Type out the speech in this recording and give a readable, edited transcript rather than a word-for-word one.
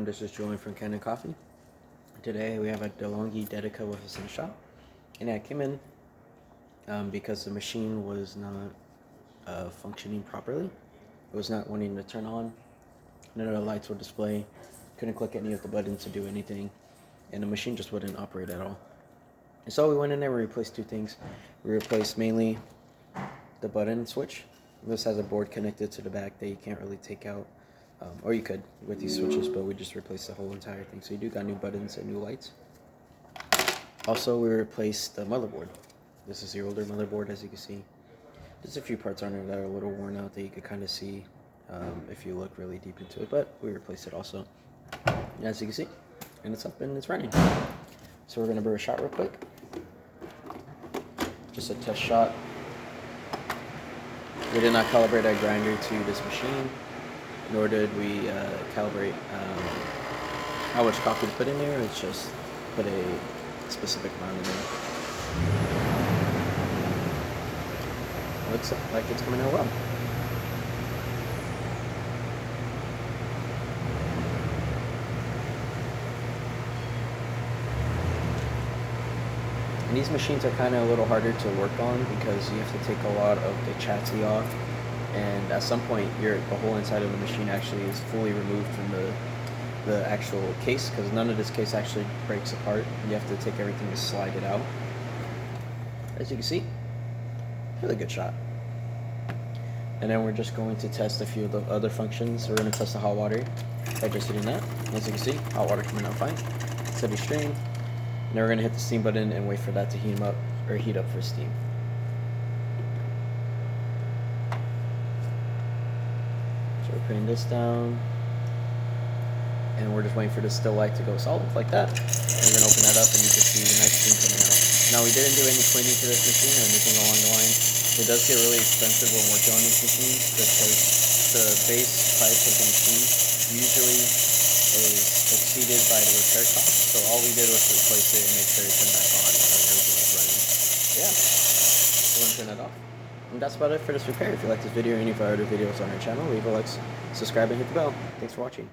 This is Julian from Kanen Coffee. Today we have a DeLonghi Dedica with us in the shop, and I came in because the machine was not functioning properly. It was not wanting to turn on. None of the lights would display. Couldn't click any of the buttons to do anything, and the machine just wouldn't operate at all. And so we went in there. We replaced two things. We replaced mainly the button switch. This has a board connected to the back that you can't really take out. Or you could with these switches, but we just replaced the whole entire thing. So you do got new buttons and new lights. Also, we replaced the motherboard. This is the older motherboard, as you can see. There's a few parts on it that are a little worn out that you could kind of see if you look really deep into it, but we replaced it also, as you can see. And it's up and it's running. So we're going to brew a shot real quick. Just a test shot. We did not calibrate our grinder to this machine, nor did we calibrate how much coffee to put in there. It's just put a specific amount in there. Looks like it's coming out well. And these machines are kind of a little harder to work on because you have to take a lot of the chassis off. And at some point, the whole inside of the machine actually is fully removed from the actual case, because none of this case actually breaks apart. You have to take everything and slide it out. As you can see, really good shot. And then we're just going to test a few of the other functions. We're going to test the hot water by just hitting that. As you can see, hot water coming out fine. Steady stream. And then we're going to hit the steam button and wait for that to heat up for steam. So we're putting this down, and we're just waiting for the still light to go solid like that. And we're going to open that up, and you can see the nice steam coming out. Now, we didn't do any cleaning to this machine or anything along the line. It does get really expensive when working on these machines because the base price of the machine usually is exceeded by the repair cost. So all we did was replace it and make sure it turned back on so everything was running. Yeah, go and turn that off. And that's about it for this repair. If you like this video or any of our other videos on our channel, leave a like, subscribe, and hit the bell. Thanks for watching.